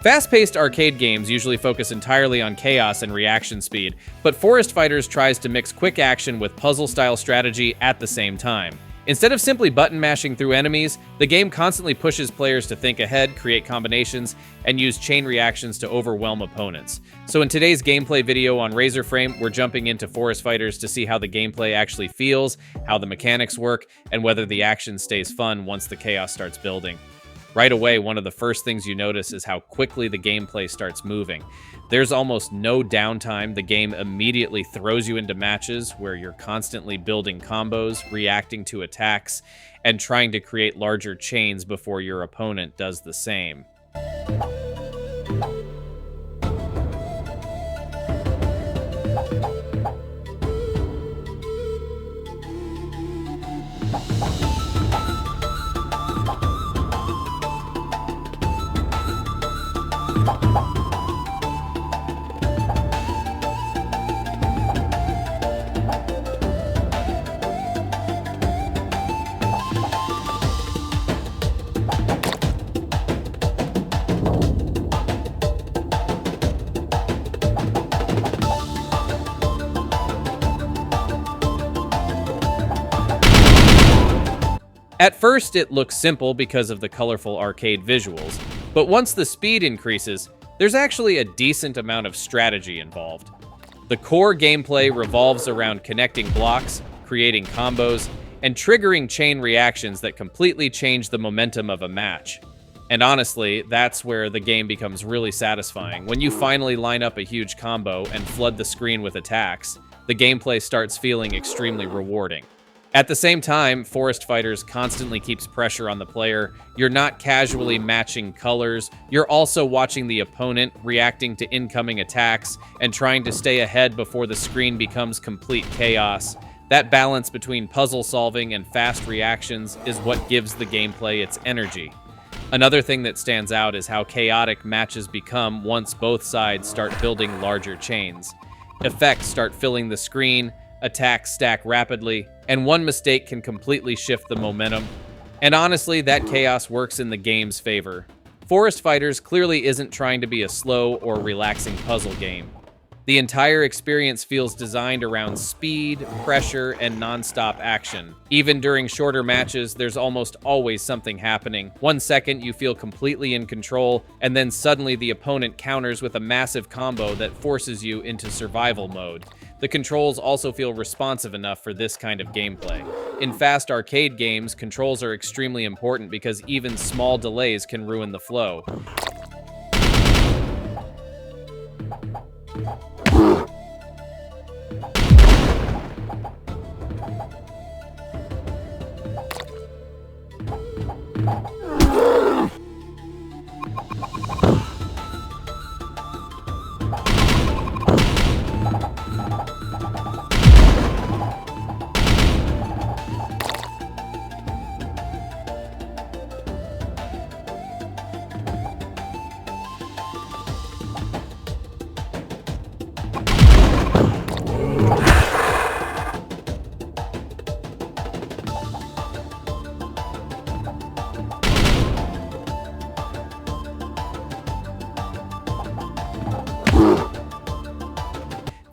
Fast-paced arcade games usually focus entirely on chaos and reaction speed, but Forest Fighters tries to mix quick action with puzzle-style strategy at the same time. Instead of simply button mashing through enemies, the game constantly pushes players to think ahead, create combinations, and use chain reactions to overwhelm opponents. So in today's gameplay video on RazorFrame, we're jumping into Forest Fighters to see how the gameplay actually feels, how the mechanics work, and whether the action stays fun once the chaos starts building. Right away, one of the first things you notice is how quickly the gameplay starts moving. There's almost no downtime. The game immediately throws you into matches where you're constantly building combos, reacting to attacks, and trying to create larger chains before your opponent does the same. At first, it looks simple because of the colorful arcade visuals, but once the speed increases, there's actually a decent amount of strategy involved. The core gameplay revolves around connecting blocks, creating combos, and triggering chain reactions that completely change the momentum of a match. And honestly, that's where the game becomes really satisfying. When you finally line up a huge combo and flood the screen with attacks, the gameplay starts feeling extremely rewarding. At the same time, Forest Fighters constantly keeps pressure on the player. You're not casually matching colors, you're also watching the opponent, reacting to incoming attacks, and trying to stay ahead before the screen becomes complete chaos. That balance between puzzle solving and fast reactions is what gives the gameplay its energy. Another thing that stands out is how chaotic matches become once both sides start building larger chains. Effects start filling the screen, attacks stack rapidly, and one mistake can completely shift the momentum. And honestly, that chaos works in the game's favor. Forest Fighters clearly isn't trying to be a slow or relaxing puzzle game. The entire experience feels designed around speed, pressure, and non-stop action. Even during shorter matches, there's almost always something happening. 1 second, you feel completely in control, and then suddenly the opponent counters with a massive combo that forces you into survival mode. The controls also feel responsive enough for this kind of gameplay. In fast arcade games, controls are extremely important because even small delays can ruin the flow.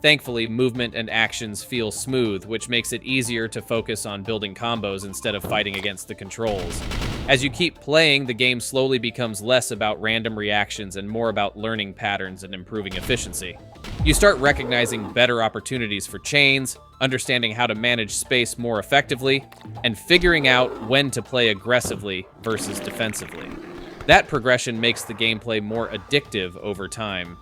Thankfully, movement and actions feel smooth, which makes it easier to focus on building combos instead of fighting against the controls. As you keep playing, the game slowly becomes less about random reactions and more about learning patterns and improving efficiency. You start recognizing better opportunities for chains, understanding how to manage space more effectively, and figuring out when to play aggressively versus defensively. That progression makes the gameplay more addictive over time.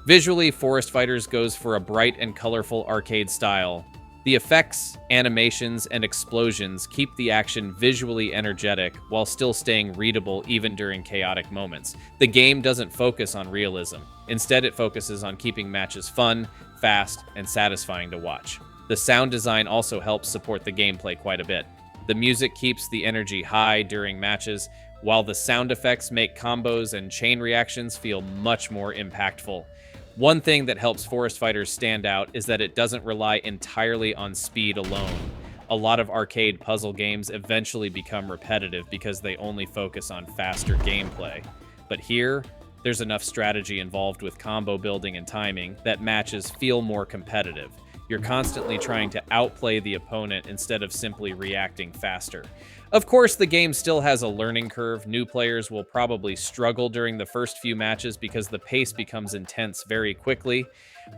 Visually, Forest Fighters goes for a bright and colorful arcade style. The effects, animations, and explosions keep the action visually energetic while still staying readable even during chaotic moments. The game doesn't focus on realism. Instead, it focuses on keeping matches fun, fast, and satisfying to watch. The sound design also helps support the gameplay quite a bit. The music keeps the energy high during matches, while the sound effects make combos and chain reactions feel much more impactful. One thing that helps Forest Fighters stand out is that it doesn't rely entirely on speed alone. A lot of arcade puzzle games eventually become repetitive because they only focus on faster gameplay. But here, There's enough strategy involved with combo building and timing that matches feel more competitive. You're constantly trying to outplay the opponent instead of simply reacting faster. Of course, the game still has a learning curve. New players will probably struggle during the first few matches because the pace becomes intense very quickly.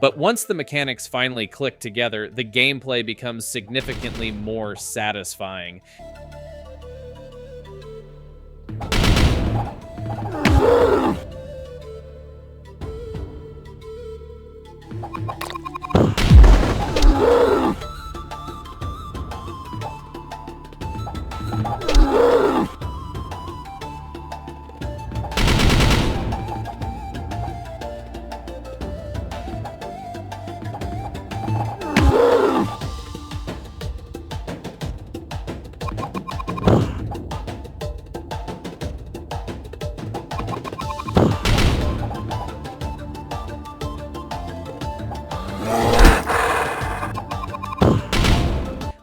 But once the mechanics finally click together, the gameplay becomes significantly more satisfying.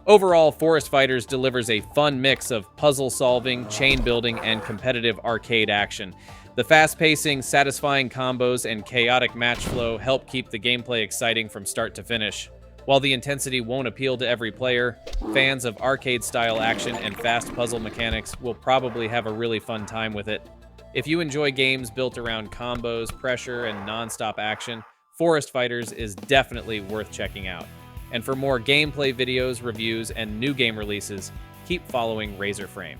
Overall, Forest Fighters delivers a fun mix of puzzle solving, chain building, and competitive arcade action. The fast pacing, satisfying combos, and chaotic match flow help keep the gameplay exciting from start to finish. While the intensity won't appeal to every player, fans of arcade-style action and fast puzzle mechanics will probably have a really fun time with it. If you enjoy games built around combos, pressure, and non-stop action, Forest Fighters is definitely worth checking out. And for more gameplay videos, reviews, and new game releases, keep following RazorFrame.